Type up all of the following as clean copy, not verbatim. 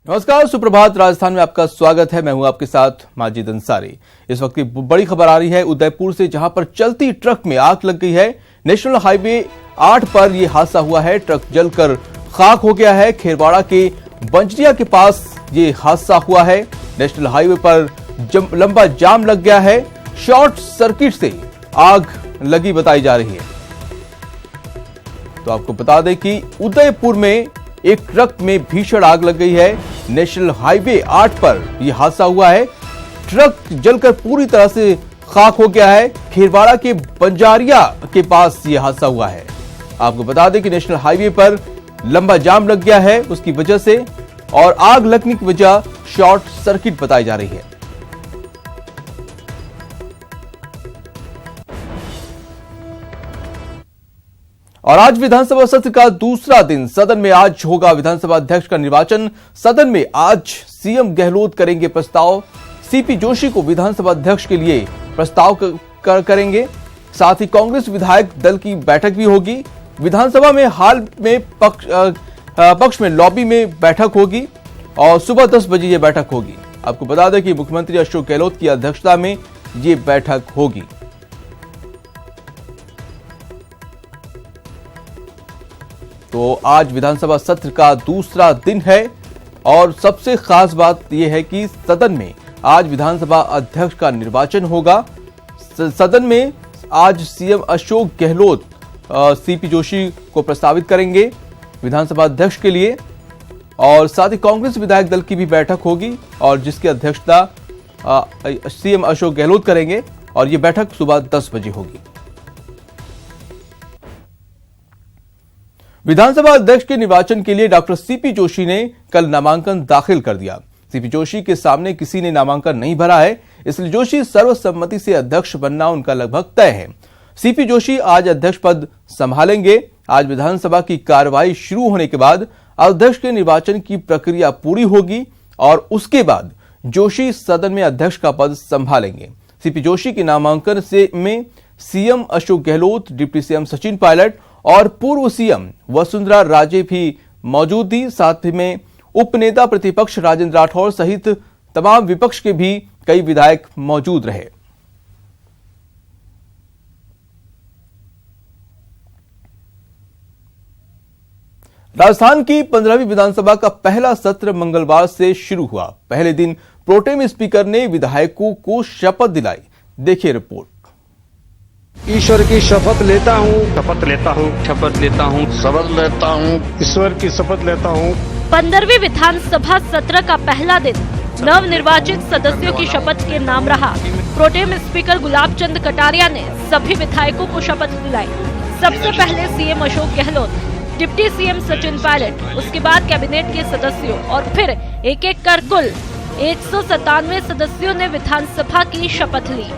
नमस्कार, सुप्रभात। राजस्थान में आपका स्वागत है। मैं हूं आपके साथ माजिद अंसारी। इस वक्त की बड़ी खबर आ रही है उदयपुर से, जहां पर चलती ट्रक में आग लग गई है। नेशनल हाईवे 8 पर यह हादसा हुआ है। ट्रक जलकर खाक हो गया है। खेरवाड़ा के बंजरिया के पास ये हादसा हुआ है। नेशनल हाईवे पर लंबा जाम लग गया है। शॉर्ट सर्किट से आग लगी बताई जा रही है। तो आपको बता दें कि उदयपुर में एक ट्रक में भीषण आग लग गई है। नेशनल हाईवे 8 पर यह हादसा हुआ है। ट्रक जलकर पूरी तरह से खाक हो गया है। खेरवाड़ा के बंजारिया के पास यह हादसा हुआ है। आपको बता दें कि नेशनल हाईवे पर लंबा जाम लग गया है उसकी वजह से, और आग लगने की वजह शॉर्ट सर्किट बताई जा रही है। और आज विधानसभा सत्र का दूसरा दिन। सदन में आज होगा विधानसभा अध्यक्ष का निर्वाचन। सदन में आज सीएम गहलोत करेंगे प्रस्ताव। सीपी जोशी को विधानसभा अध्यक्ष के लिए प्रस्ताव करेंगे। साथ ही कांग्रेस विधायक दल की बैठक भी होगी। विधानसभा में हाल में पक्ष में लॉबी में बैठक होगी और सुबह 10 बजे यह बैठक होगी। आपको बता दें कि मुख्यमंत्री अशोक गहलोत की अध्यक्षता में यह बैठक होगी। तो आज विधानसभा सत्र का दूसरा दिन है और सबसे खास बात यह है कि सदन में आज विधानसभा अध्यक्ष का निर्वाचन होगा। सदन में आज सीएम अशोक गहलोत सीपी जोशी को प्रस्तावित करेंगे विधानसभा अध्यक्ष के लिए, और साथ ही कांग्रेस विधायक दल की भी बैठक होगी और जिसकी अध्यक्षता सीएम अशोक गहलोत करेंगे, और यह बैठक सुबह 10 बजे होगी। विधानसभा अध्यक्ष के निर्वाचन के लिए डॉक्टर सीपी जोशी ने कल नामांकन दाखिल कर दिया। सीपी जोशी के सामने किसी ने नामांकन नहीं भरा है, इसलिए जोशी सर्वसम्मति से अध्यक्ष बनना उनका लगभग तय है। सीपी जोशी आज अध्यक्ष पद संभालेंगे। आज विधानसभा की कार्रवाई शुरू होने के बाद अध्यक्ष के निर्वाचन की प्रक्रिया पूरी होगी और उसके बाद जोशी सदन में अध्यक्ष का पद संभालेंगे। सीपी जोशी के नामांकन में CM Ashok Gehlot, deputy CM Sachin Pilot और पूर्व सीएम वसुंधरा राजे भी मौजूद थी। साथ में उपनेता प्रतिपक्ष राजेंद्र राठौर सहित तमाम विपक्ष के भी कई विधायक मौजूद रहे। राजस्थान की 15वीं विधानसभा का पहला सत्र मंगलवार से शुरू हुआ। पहले दिन प्रोटेम स्पीकर ने विधायकों को शपथ दिलाई। देखिए रिपोर्ट। ईश्वर की शपथ लेता हूँ, शपथ लेता हूँ, शपथ लेता हूँ, शपथ लेता हूँ, ईश्वर की शपथ लेता हूँ। 15वीं विधानसभा सत्र का पहला दिन नव निर्वाचित सदस्यों की शपथ के नाम रहा। प्रोटेम स्पीकर गुलाब चंद कटारिया ने सभी विधायकों को शपथ दिलाई। सबसे पहले CM Ashok Gehlot, deputy CM Sachin Pilot, उसके बाद कैबिनेट के सदस्यों और फिर एक एक कर कुल 197 सदस्यों ने विधानसभा की शपथ ली।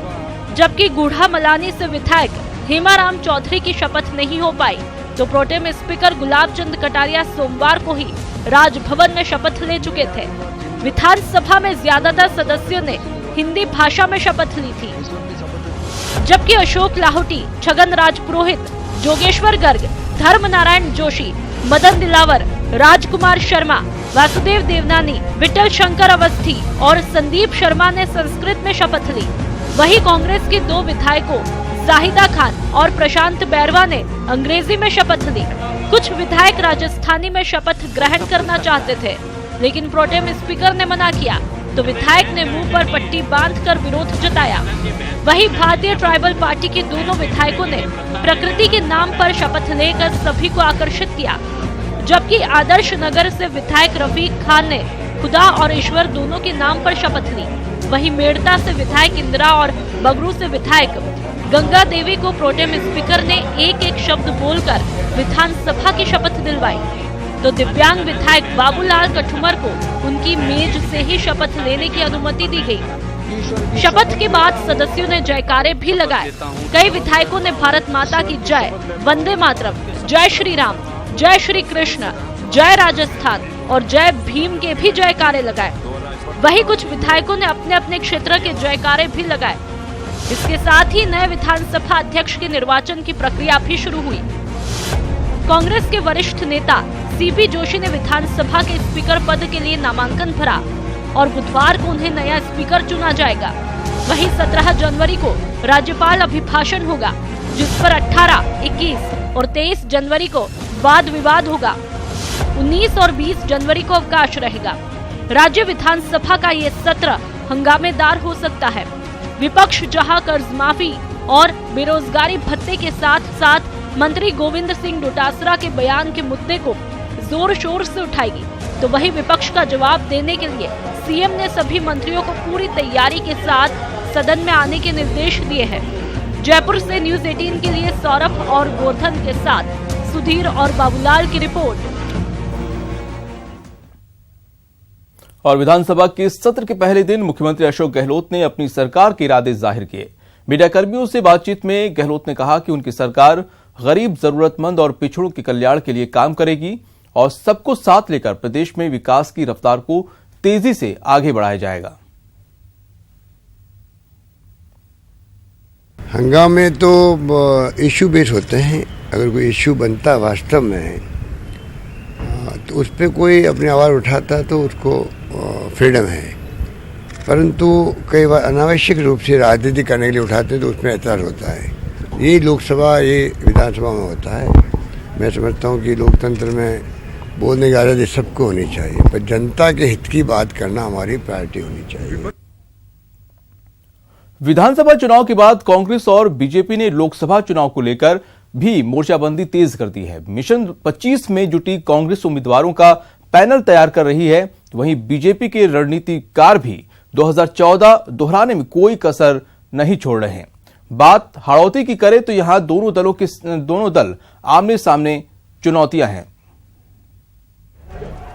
जबकि गूढ़ा मलानी से विधायक हेमाराम चौधरी की शपथ नहीं हो पाई, तो प्रोटेम स्पीकर गुलाब चंद कटारिया सोमवार को ही राजभवन में शपथ ले चुके थे। विधानसभा में ज्यादातर सदस्यों ने हिंदी भाषा में शपथ ली थी, जबकि अशोक लाहोटी, छगन राज पुरोहित, जोगेश्वर गर्ग, धर्म नारायण जोशी, मदन दिलावर, राजकुमार शर्मा, वासुदेव देवनानी, विठल शंकर अवस्थी और संदीप शर्मा ने संस्कृत में शपथ ली। वहीं कांग्रेस के 2 विधायकों जाहिदा खान और प्रशांत बैरवा ने अंग्रेजी में शपथ ली। कुछ विधायक राजस्थानी में शपथ ग्रहण करना चाहते थे, लेकिन प्रोटेम स्पीकर ने मना किया, तो विधायक ने मुंह पर पट्टी बांधकर विरोध जताया। वहीं भारतीय ट्राइबल पार्टी के दोनों विधायकों ने प्रकृति के नाम पर शपथ लेकर सभी को आकर्षित किया, जबकि आदर्श नगर से विधायक रफीक खान ने खुदा और ईश्वर दोनों के नाम पर शपथ ली। वहीं मेड़ता से विधायक इंदिरा और बगरू से विधायक गंगा देवी को प्रोटेम स्पीकर ने एक एक शब्द बोलकर विधानसभा की शपथ दिलवाई, तो दिव्यांग विधायक बाबूलाल कठुमर को उनकी मेज से ही शपथ लेने की अनुमति दी गई। शपथ के बाद सदस्यों ने जयकारे भी लगाए। कई विधायकों ने भारत माता की जय, वंदे मातरम, जय श्री राम, जय श्री कृष्ण, जय राजस्थान और जय भीम के भी जयकारे लगाए। वहीं कुछ विधायकों ने अपने अपने क्षेत्र के जयकारे भी लगाए। इसके साथ ही नए विधानसभा अध्यक्ष के निर्वाचन की प्रक्रिया भी शुरू हुई। कांग्रेस के वरिष्ठ नेता सीपी जोशी ने विधानसभा के स्पीकर पद के लिए नामांकन भरा और बुधवार को उन्हें नया स्पीकर चुना जाएगा। वहीं 17 जनवरी को राज्यपाल अभिभाषण होगा, जिस पर 18, 21 और 23 जनवरी को वाद विवाद होगा। 19 और 20 जनवरी को अवकाश रहेगा। राज्य विधानसभा का ये सत्र हंगामेदार हो सकता है। विपक्ष जहां कर्ज माफी और बेरोजगारी भत्ते के साथ साथ मंत्री गोविंद सिंह डोटासरा के बयान के मुद्दे को जोर शोर से उठाएगी, तो वही विपक्ष का जवाब देने के लिए सीएम ने सभी मंत्रियों को पूरी तैयारी के साथ सदन में आने के निर्देश दिए हैं। जयपुर से न्यूज 18 के लिए सौरभ और गोवर्धन के साथ सुधीर और बाबूलाल की रिपोर्ट। और विधानसभा के सत्र के पहले दिन मुख्यमंत्री अशोक गहलोत ने अपनी सरकार के इरादे जाहिर किए। मीडिया कर्मियों से बातचीत में गहलोत ने कहा कि उनकी सरकार गरीब, जरूरतमंद और पिछड़ों के कल्याण के लिए काम करेगी और सबको साथ लेकर प्रदेश में विकास की रफ्तार को तेजी से आगे बढ़ाया जाएगा। हंगामे तो इशू बेस होते हैं। अगर कोई इशू बनता वास्तव में तो उस पर कोई अपनी आवाज़ उठाता तो उसको फ्रीडम है, परंतु कई बार अनावश्यक रूप से राजनीति करने के लिए उठाते हैं तो उसमें ऐतराज होता है। ये लोकसभा, ये विधानसभा में होता है। मैं समझता हूँ कि लोकतंत्र में बोलने की आज़ादी सबको होनी चाहिए, पर जनता के हित की बात करना हमारी प्रायोरिटी होनी चाहिए। विधानसभा चुनाव के बाद कांग्रेस और बीजेपी ने लोकसभा चुनाव को लेकर भी मोर्चाबंदी तेज कर दी है। मिशन 25 में जुटी कांग्रेस उम्मीदवारों का पैनल तैयार कर रही है, वहीं बीजेपी के रणनीतिकार भी 2014 दोहराने में कोई कसर नहीं छोड़ रहे हैं। बात हाड़ौती की करें तो यहां दोनों दल आमने सामने चुनौतियां हैं।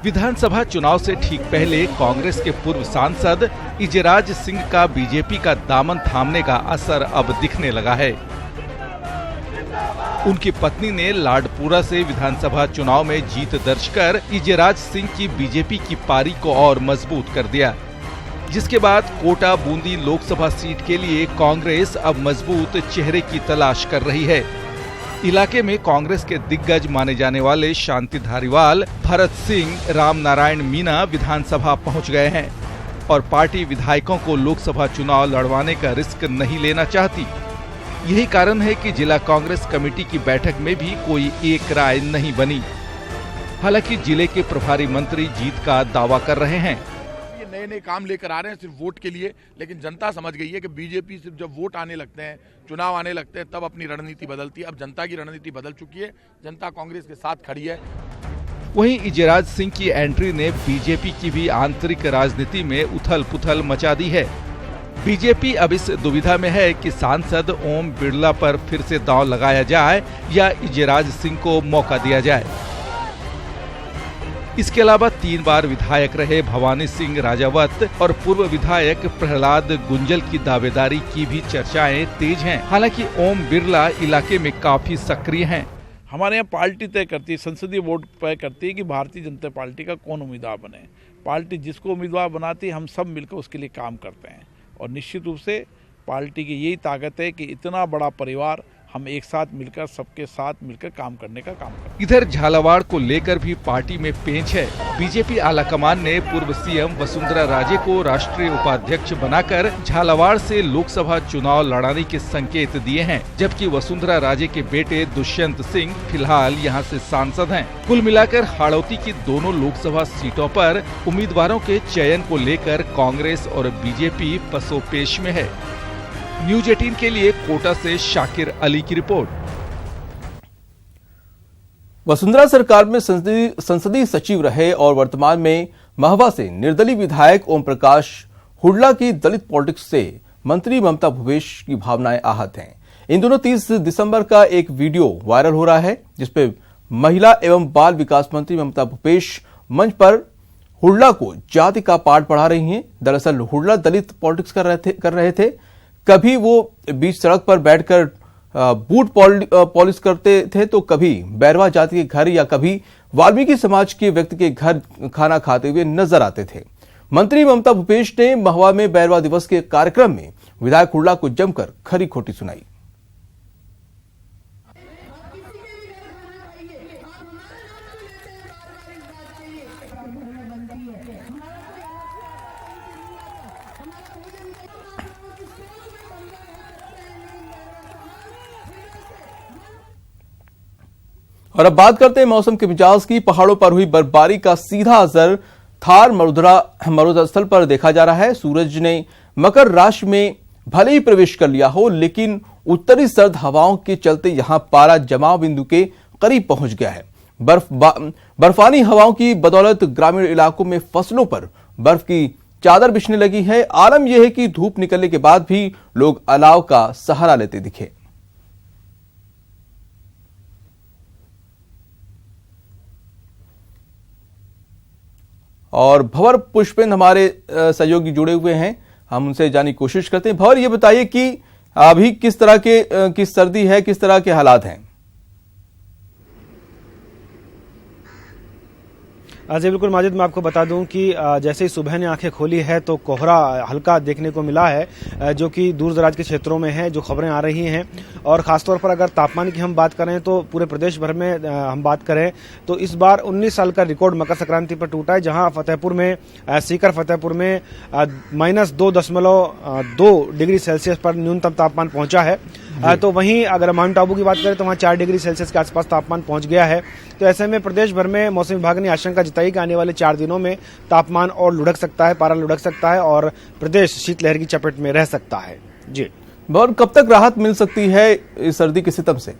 विधानसभा चुनाव से ठीक पहले कांग्रेस के पूर्व सांसद इजराज सिंह का बीजेपी का दामन थामने का असर अब दिखने लगा है। उनकी पत्नी ने लाडपुरा से विधानसभा चुनाव में जीत दर्ज कर इजराज सिंह की बीजेपी की पारी को और मजबूत कर दिया, जिसके बाद कोटा बूंदी लोकसभा सीट के लिए कांग्रेस अब मजबूत चेहरे की तलाश कर रही है। इलाके में कांग्रेस के दिग्गज माने जाने वाले शांति धारीवाल, भरत सिंह, राम नारायण मीणा विधानसभा पहुंच गए हैं और पार्टी विधायकों को लोकसभा चुनाव लड़वाने का रिस्क नहीं लेना चाहती। यही कारण है कि जिला कांग्रेस कमेटी की बैठक में भी कोई एक राय नहीं बनी। हालांकि जिले के प्रभारी मंत्री जीत का दावा कर रहे हैं। नए नए काम लेकर आ रहे हैं सिर्फ वोट के लिए, लेकिन जनता समझ गई है कि बीजेपी सिर्फ जब वोट आने लगते हैं, चुनाव आने लगते हैं, तब अपनी रणनीति बदलती है। अब जनता की रणनीति बदल चुकी है, जनता कांग्रेस के साथ खड़ी है। वहीं इजराज सिंह की एंट्री ने बीजेपी की भी आंतरिक राजनीति में उथल पुथल मचा दी है। बीजेपी अब इस दुविधा में है कि सांसद ओम बिरला पर फिर से दांव लगाया जाए या इजराज सिंह को मौका दिया जाए। इसके अलावा 3 बार विधायक रहे भवानी सिंह राजावत और पूर्व विधायक प्रहलाद गुंजल की दावेदारी की भी चर्चाएं तेज हैं। हालांकि ओम बिरला इलाके में काफी सक्रिय हैं। हमारे यहाँ पार्टी तय करती है, संसदीय वोट तय करती है कि भारतीय जनता पार्टी का कौन उम्मीदवार बने। पार्टी जिसको उम्मीदवार बनाती है, हम सब मिलकर उसके लिए काम करते हैं और निश्चित रूप से पार्टी की यही ताकत है कि इतना बड़ा परिवार हम एक साथ मिलकर, सबके साथ मिलकर काम करने का काम करते हैं। इधर झालावाड़ को लेकर भी पार्टी में पेंच है। बीजेपी आलाकमान ने पूर्व सीएम वसुंधरा राजे को राष्ट्रीय उपाध्यक्ष बनाकर झालावाड़ से लोकसभा चुनाव लड़ाने के संकेत दिए हैं, जबकि वसुंधरा राजे के बेटे दुष्यंत सिंह फिलहाल यहां से सांसद हैं। कुल मिलाकर हाड़ौती की दोनों लोकसभा सीटों पर उम्मीदवारों के चयन को लेकर कांग्रेस और बीजेपी पसोपेश में है। न्यूज 18 के लिए कोटा से शाकिर अली की रिपोर्ट। वसुंधरा सरकार में संसदीय सचिव रहे और वर्तमान में महवा से निर्दलीय विधायक ओम प्रकाश हुड्डा की दलित पॉलिटिक्स से मंत्री ममता भूपेश की भावनाएं आहत हैं। इन दोनों 30 दिसंबर का एक वीडियो वायरल हो रहा है, जिसपे महिला एवं बाल विकास मंत्री ममता भूपेश मंच पर हुड्डा को जाति का पाठ पढ़ा रही हैं। दरअसल हुड्डा दलित पॉलिटिक्स कर रहे थे। कभी वो बीच सड़क पर बैठकर बूट पॉलिश करते थे, तो कभी बैरवा जाति के घर या कभी वाल्मीकि समाज के व्यक्ति के घर खाना खाते हुए नजर आते थे। मंत्री ममता भूपेश ने महुआ में बैरवा दिवस के कार्यक्रम में विधायक हुड्डा को जमकर खरी खोटी सुनाई। और अब बात करते हैं मौसम के मिजाज की। पहाड़ों पर हुई बर्फबारी का सीधा असर थार मरुद स्थल पर देखा जा रहा है। सूरज ने मकर राशि में भले ही प्रवेश कर लिया हो, लेकिन उत्तरी सर्द हवाओं के चलते यहां पारा जमाव बिंदु के करीब पहुंच गया है। बर्फानी हवाओं की बदौलत ग्रामीण इलाकों में फसलों पर बर्फ की चादर बिछने लगी है। आलम यह है कि धूप निकलने के बाद भी लोग अलाव का सहारा लेते दिखे। और भंवर पुष्पेंद्र हमारे सहयोगी जुड़े हुए हैं, हम उनसे जानने की कोशिश करते हैं। भंवर, ये बताइए कि अभी किस तरह की सर्दी है, किस तरह के हालात हैं? जी बिल्कुल माजिद, मैं आपको बता दूं कि जैसे ही सुबह ने आंखें खोली है तो कोहरा हल्का देखने को मिला है, जो कि दूर दराज के क्षेत्रों में है, जो खबरें आ रही हैं। और खासतौर पर अगर तापमान की हम बात करें तो पूरे प्रदेश भर में हम बात करें तो इस बार 19 साल का रिकॉर्ड मकर संक्रांति पर टूटा है, जहां फतेहपुर में सीकर फतेहपुर में -2.2 डिग्री सेल्सियस पर न्यूनतम तापमान पहुंचा है। तो वहीं अगर माउंट आबू की बात करें तो वहां 4 डिग्री सेल्सियस के आसपास तापमान पहुंच गया है। तो ऐसे में प्रदेश भर में मौसम विभाग ने आशंका जताई कि आने वाले 4 दिनों में तापमान और लुढ़क सकता है, पारा लुढ़क सकता है और प्रदेश शीतलहर की चपेट में रह सकता है। जी, और कब तक राहत मिल सकती है इस सर्दी के सितम से?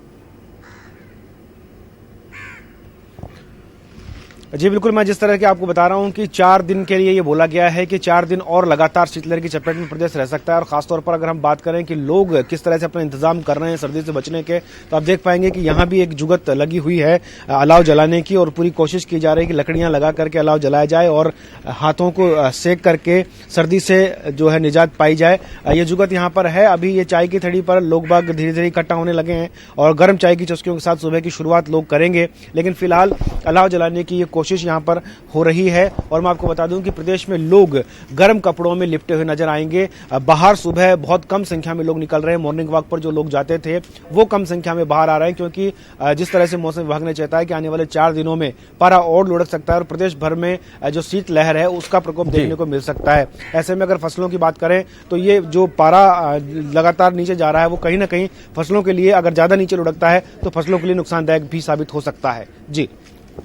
जी बिल्कुल, मैं जिस तरह के आपको बता रहा हूं कि 4 दिन के लिए ये बोला गया है कि 4 दिन और लगातार शीतलहर की चपेट में प्रदेश रह सकता है। और खासतौर पर अगर हम बात करें कि लोग किस तरह से अपना इंतजाम कर रहे हैं सर्दी से बचने के, तो आप देख पाएंगे कि यहाँ भी एक जुगत लगी हुई है अलाव जलाने की, और पूरी कोशिश की जा रही है कि लकड़ियां लगा करके अलाव जलाया जाए और हाथों को सेक करके सर्दी से जो है निजात पाई जाए। ये जुगत यहाँ पर है। अभी ये चाय की थड़ी पर लोग बाग धीरे धीरे इकट्ठा होने लगे हैं और गर्म चाय की चुस्कियों के साथ सुबह की शुरुआत लोग करेंगे, लेकिन फिलहाल अलाव जलाने की ये कोशिश यहाँ पर हो रही है। और मैं आपको बता दूं कि प्रदेश में लोग गर्म कपड़ों में लिपटे हुए नजर आएंगे। बाहर सुबह बहुत कम संख्या में लोग निकल रहे हैं। मॉर्निंग वॉक पर जो लोग जाते थे वो कम संख्या में बाहर आ रहे हैं, क्योंकि जिस तरह से मौसम विभाग ने चेताया कि आने वाले 4 दिनों में पारा और लुढ़क सकता है और प्रदेश भर में जो शीतलहर है उसका प्रकोप देखने को मिल सकता है। ऐसे में अगर फसलों की बात करें तो ये जो पारा लगातार नीचे जा रहा है वो कहीं ना कहीं फसलों के लिए अगर ज्यादा नीचे लुढ़कता है तो फसलों के लिए नुकसानदायक भी साबित हो सकता है। जी,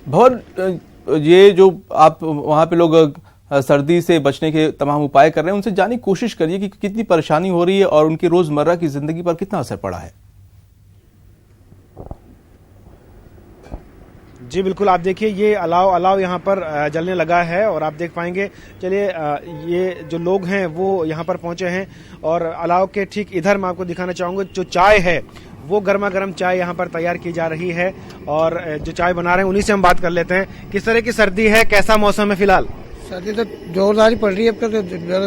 बहुत ये जो आप वहां पे लोग सर्दी से बचने के तमाम उपाय कर रहे हैं, उनसे जानने की कोशिश करिए कि कितनी परेशानी हो रही है और उनकी रोजमर्रा की जिंदगी पर कितना असर पड़ा है। जी बिल्कुल, आप देखिए ये अलाव यहाँ पर जलने लगा है और आप देख पाएंगे। चलिए, ये जो लोग हैं वो यहाँ पर पहुंचे हैं और अलाव के ठीक इधर मैं आपको दिखाना चाहूंगा जो चाय है वो गर्मा गर्म चाय यहाँ पर तैयार की जा रही है और जो चाय बना रहे हैं उन्हीं से हम बात कर लेते हैं। किस तरह की सर्दी है, कैसा मौसम है फिलहाल? सर्दी तो जोरदार ही पड़ रही है। अब तो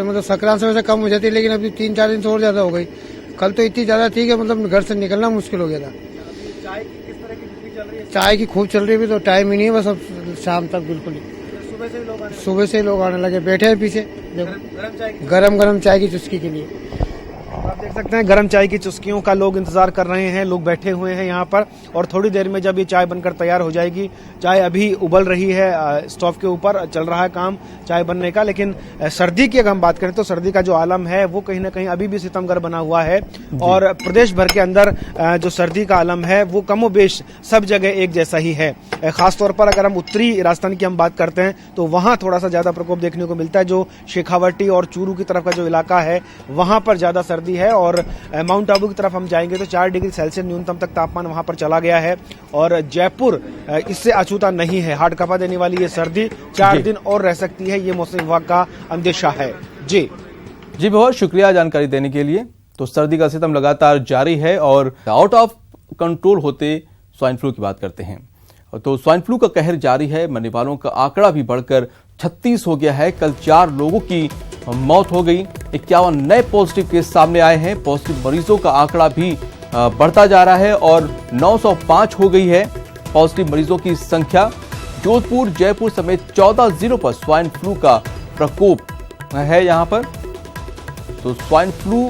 मतलब संक्रांत से वैसे कम हो जाती है, लेकिन अभी 3-4 दिन से और ज्यादा हो गई। कल तो इतनी ज्यादा थी कि मतलब घर से निकलना मुश्किल हो गया था। चाय की किस तरह की बिक्री चल रही है? चाय की खूब चल रही है, तो टाइम ही नहीं है बस अब शाम तक बिल्कुल ही। सुबह से ही लोग आने लगे, बैठे हैं पीछे गरम चाय की चुस्की के लिए। आप देख सकते हैं गर्म चाय की चुस्कियों का लोग इंतजार कर रहे हैं, लोग बैठे हुए हैं यहाँ पर और थोड़ी देर में जब ये चाय बनकर तैयार हो जाएगी, चाय अभी उबल रही है, स्टोव के ऊपर चल रहा है काम चाय बनने का। लेकिन सर्दी की अगर हम बात करें तो सर्दी का जो आलम है वो कहीं ना कहीं अभी भी सितमगर बना हुआ है और प्रदेश भर के अंदर जो सर्दी का आलम है वो कमोबेश सब जगह एक जैसा ही है। खासतौर पर अगर हम उत्तरी राजस्थान की हम बात करते हैं तो वहां थोड़ा सा ज्यादा प्रकोप देखने को मिलता है। जो शेखावटी और चूरू की तरफ का जो इलाका है वहां पर ज्यादा सर्दी है और माउंट आबू की तरफ हम जाएंगे तो 4 डिग्री सेल्सियस न्यूनतम तक तापमान वहां पर चला गया है और जयपुर इससे अछूता नहीं है। हार्ड कपा देने वाली ये सर्दी 4 दिन और रह सकती है, ये मौसम विभाग का अंदेशा है। जी बहुत शुक्रिया जानकारी देने के लिए। तो सर्दी का सितम लगातार जारी है और आउट ऑफ कंट्रोल होते स्वाइन फ्लू की बात करते हैं। तो स्वाइन फ्लू का कहर जारी है, मरने वालों का आंकड़ा भी बढ़कर 36 हो गया है। कल 4 लोगों की मौत हो गई, 51 नए पॉजिटिव केस सामने आए हैं। पॉजिटिव मरीजों का आंकड़ा भी बढ़ता जा रहा है और 905 हो गई है पॉजिटिव मरीजों की संख्या। जोधपुर, जयपुर समेत 14 जिलों पर स्वाइन फ्लू का प्रकोप है। यहां पर तो स्वाइन फ्लू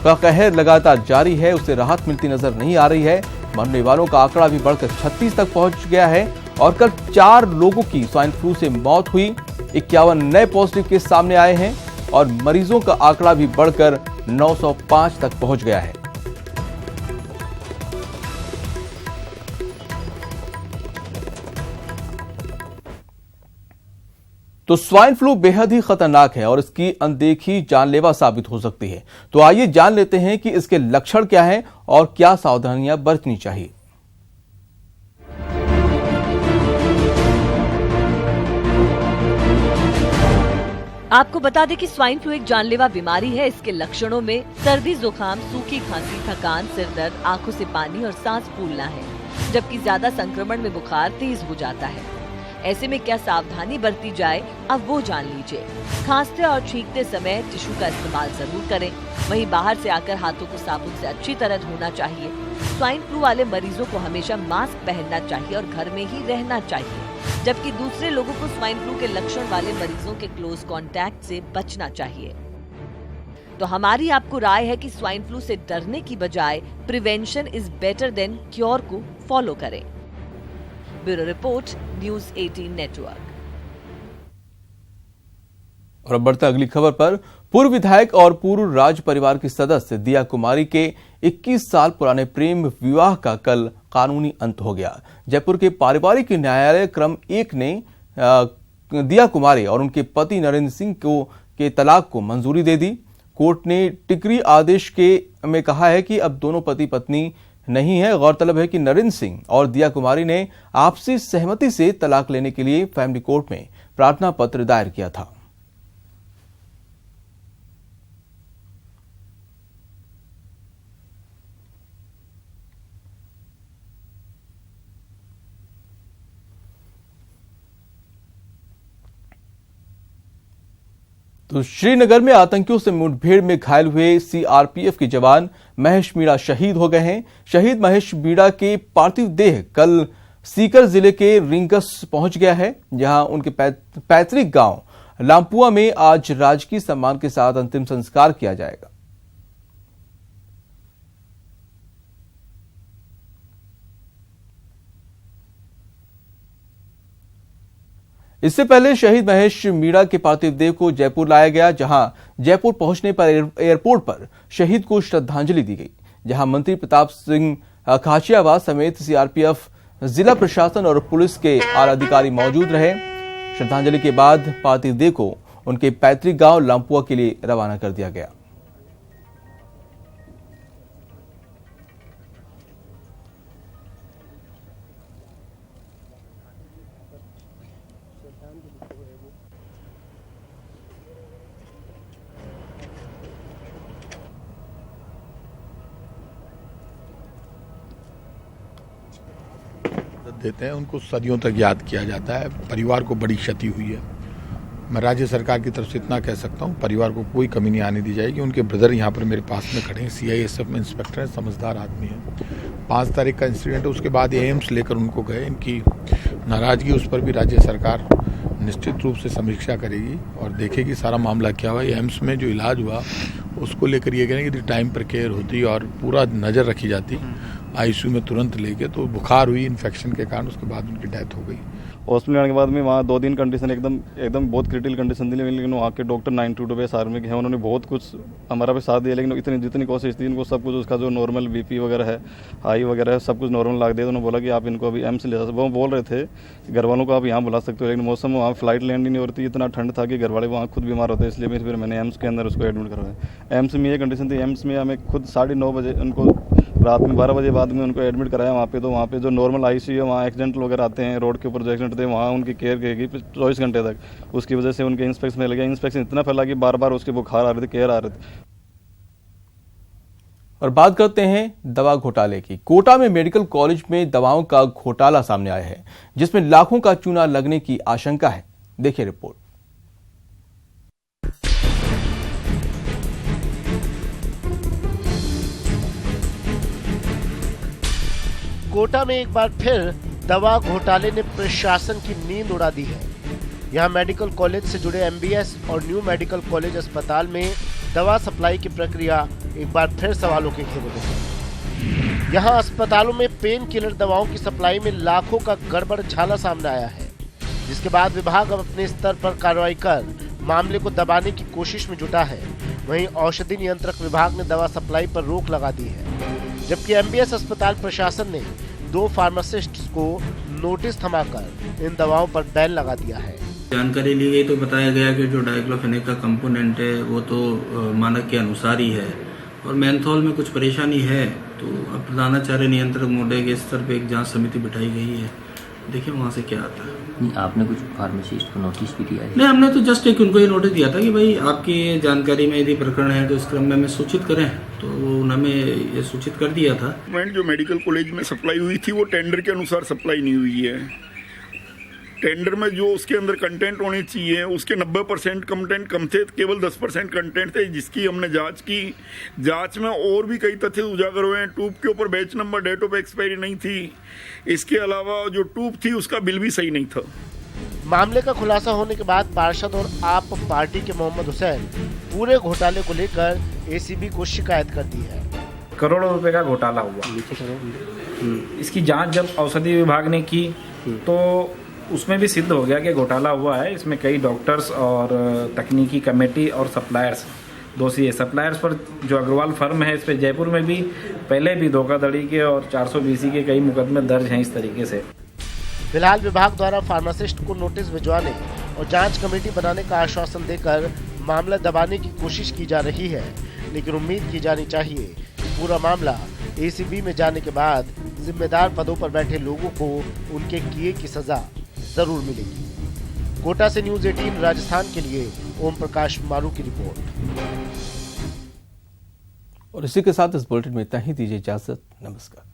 का कहर लगातार जारी है, उससे राहत मिलती नजर नहीं आ रही है। मरने वालों का आंकड़ा भी बढ़कर 36 तक पहुंच गया है और कल 4 लोगों की स्वाइन फ्लू से मौत हुई। 51 नए पॉजिटिव केस सामने आए हैं और मरीजों का आंकड़ा भी बढ़कर 905 तक पहुंच गया है। तो स्वाइन फ्लू बेहद ही खतरनाक है और इसकी अनदेखी जानलेवा साबित हो सकती है। तो आइए जान लेते हैं कि इसके लक्षण क्या हैं और क्या सावधानियां बरतनी चाहिए। आपको बता दें कि स्वाइन फ्लू एक जानलेवा बीमारी है। इसके लक्षणों में सर्दी, जुकाम, सूखी खांसी, थकान, सिर दर्द, आंखों से पानी और सांस फूलना है, जबकि ज्यादा संक्रमण में बुखार तेज हो जाता है। ऐसे में क्या सावधानी बरती जाए, अब वो जान लीजिए। खांसते और छींकते समय टिश्यू का इस्तेमाल जरूर करें। वहीं बाहर से आकर हाथों को साबुन से अच्छी तरह धोना चाहिए। स्वाइन फ्लू वाले मरीजों को हमेशा मास्क पहनना चाहिए और घर में ही रहना चाहिए, जबकि दूसरे लोगों को स्वाइन फ्लू के लक्षण वाले मरीजों के क्लोज कांटेक्ट से बचना चाहिए। तो हमारी आपको राय है कि स्वाइन फ्लू से डरने की बजाय prevention is better than cure को फॉलो करें। Bureau report, news 18 network. और अब बढ़ते अगली खबर पर। पूर्व विधायक और पूर्व राज परिवार की सदस्य दिया कुमारी के 21 साल पुराने प्रेम विवाह का कल कानूनी अंत हो गया। जयपुर के पारिवारिक न्यायालय क्रम 1 ने दिया कुमारी और उनके पति नरेंद्र सिंह के तलाक को मंजूरी दे दी। कोर्ट ने टिकरी आदेश में कहा है कि अब दोनों पति पत्नी नहीं है। गौरतलब है कि नरेंद्र सिंह और दिया कुमारी ने आपसी सहमति से तलाक लेने के लिए फैमिली कोर्ट में प्रार्थना पत्र दायर किया था। तो श्रीनगर में आतंकियों से मुठभेड़ में घायल हुए सीआरपीएफ के जवान महेश मीणा शहीद हो गए हैं। शहीद महेश मीणा के पार्थिव देह कल सीकर जिले के रिंगस पहुंच गया है, जहां उनके पैतृक गांव लामपुआ में आज राजकीय सम्मान के साथ अंतिम संस्कार किया जाएगा। इससे पहले शहीद महेश मीणा के पार्थिव देह को जयपुर लाया गया, जहां जयपुर पहुंचने पर एयरपोर्ट पर शहीद को श्रद्धांजलि दी गई, जहां मंत्री प्रताप सिंह खाचियावास समेत सीआरपीएफ, जिला प्रशासन और पुलिस के आला अधिकारी मौजूद रहे। श्रद्धांजलि के बाद पार्थिव देह को उनके पैतृक गांव लामपुआ के लिए रवाना कर दिया गया। देते हैं, उनको सदियों तक याद किया जाता है। परिवार को बड़ी क्षति हुई है। मैं राज्य सरकार की तरफ से इतना कह सकता हूं, परिवार को कोई कमी नहीं आने दी जाएगी। उनके ब्रदर यहां पर मेरे पास में खड़े हैं, सीआईएसएफ में इंस्पेक्टर हैं, समझदार आदमी हैं। 5 तारीख का इंसिडेंट है, उसके बाद एम्स लेकर उनको गए। इनकी नाराजगी, उस पर भी राज्य सरकार निश्चित रूप से समीक्षा करेगी और देखेगी सारा मामला क्या हुआ। एम्स में जो इलाज हुआ उसको लेकर ये कहेंगे कि टाइम पर केयर होती और पूरा नज़र रखी जाती, आईसीयू में तुरंत लेके, तो बुखार हुई इन्फेक्शन के कारण, उसके बाद उनकी डेथ हो गई। हॉस्पिटल आने के बाद में वहाँ 2 दिन कंडीशन एकदम बहुत क्रिटिकल कंडीशन थी, लेकिन वहाँ के डॉक्टर 9 to 2 आर्मी के हैं, उन्होंने बहुत कुछ हमारा भी साथ दिया। लेकिन जितनी कोशिश थी इनको सब कुछ, उसका जो नॉर्मल बीपी वगैरह है, हाई वगैरह है, सब कुछ नॉर्मल ला दिया। तो उन्होंने बोला कि आप इनको अभी एम्स ले जा सकते। वो बोल रहे थे घर वालों को आप यहाँ बुला सकते हो, लेकिन मौसम वहाँ फ्लाइट लैंड ही नहीं होती, इतना ठंड था कि घर वाले वहाँ खुद बीमार होते, इसलिए फिर मैंने एम्स के अंदर उसको एडमिट करवाया। एम्स में ये कंडीशन थी, एम्स में हमें खुद 9:30 बजे उनको रात में 12 बजे बाद में उनको एडमिट कराया वहाँ पे। तो वहाँ पे जो नॉर्मल आईसीयू है, वहाँ एक्सीडेंट वगैरह आते हैं, रोड के ऊपर जो एक्सीडेंट थे वहाँ उनकी केयर करेगी 24 घंटे तक। उसकी वजह से उनके इंस्पेक्शन लगे, इंस्पेक्शन इतना फैला कि बार उसके बुखार आ रहे थे, केयर आ रहे थे। और बात करते हैं दवा घोटाले की। कोटा में मेडिकल कॉलेज में दवाओं का घोटाला सामने आया है, जिसमें लाखों का चूना लगने की आशंका है। देखिए रिपोर्ट। कोटा में एक बार फिर दवा घोटाले ने प्रशासन की नींद उड़ा दी है। यहां मेडिकल कॉलेज से जुड़े एमबीएस और न्यू मेडिकल कॉलेज अस्पताल में दवा सप्लाई की प्रक्रिया एक बार फिर सवालों के घेरे में है। यहां अस्पतालों में पेन किलर दवाओं की सप्लाई में लाखों का गड़बड़ झाला सामने आया है, जिसके बाद विभाग अब अपने स्तर पर कार्रवाई कर मामले को दबाने की कोशिश में जुटा है। वहीं औषधि नियंत्रक विभाग ने दवा सप्लाई पर रोक लगा दी है, जबकि एमबीएस अस्पताल प्रशासन ने 2 फार्मासिस्ट्स को नोटिस थमाकर इन दवाओं पर बैन लगा दिया है। जानकारी ली गई तो बताया गया कि जो डाइक्लोफेनेक का कंपोनेंट है वो तो मानक के अनुसार ही है और मेंथॉल में कुछ परेशानी है, तो अब प्रधानाचार्य नियंत्रक महोदय के स्तर पे एक जांच समिति बिठाई गई है, देखिए वहाँ से क्या आता है। नहीं, आपने कुछ फार्मासिस्ट को नोटिस भी दिया है? नहीं, हमने तो जस्ट एक उनको ये नोटिस दिया था कि भाई आपकी जानकारी में यदि प्रकरण है तो इस क्रम में हमें सूचित करें, तो वो उन्होंने ये सूचित कर दिया था। जो मेडिकल कॉलेज में सप्लाई हुई थी वो टेंडर के अनुसार सप्लाई नहीं हुई है। टेंडर में जो उसके अंदर कंटेंट होने चाहिए उसके 90% कंटेंट कम थे, केवल 10% कंटेंट थे, जिसकी हमने जांच की। जांच में और भी कई तथ्य उजागर हुए हैं। ट्यूब के ऊपर batch number, date of expiry नहीं थी। इसके अलावा जो ट्यूब थी उसका बिल भी सही नहीं था। मामले का खुलासा होने के बाद पार्षद और आप पार्टी के मोहम्मद हुसैन पूरे घोटाले को लेकर एसीबी को शिकायत कर दी है। करोड़ों रुपए का घोटाला हुआ। इसकी जांच जब औषधि विभाग ने की तो उसमें भी सिद्ध हो गया कि घोटाला हुआ है। इसमें कई डॉक्टर्स और तकनीकी कमेटी और सप्लायर्स दोषी है। सप्लायर्स पर जो अग्रवाल फर्म है, इस पर जयपुर में भी पहले भी धोखाधड़ी के और 420 के कई मुकदमे दर्ज हैं इस तरीके से। फिलहाल विभाग द्वारा फार्मासिस्ट को नोटिस भिजवाने और जांच कमेटी बनाने का आश्वासन देकर मामला दबाने की कोशिश की जा रही है, लेकिन उम्मीद की जानी चाहिए कि पूरा मामला एसीबी में जाने के बाद जिम्मेदार पदों पर बैठे लोगों को उनके किए की सजा जरूर मिलेगी। कोटा से न्यूज़ 18 राजस्थान के लिए ओम प्रकाश मारू की रिपोर्ट। और इसी के साथ इस बुलेटिन में इतना ही। दीजिए इजाजत, नमस्कार।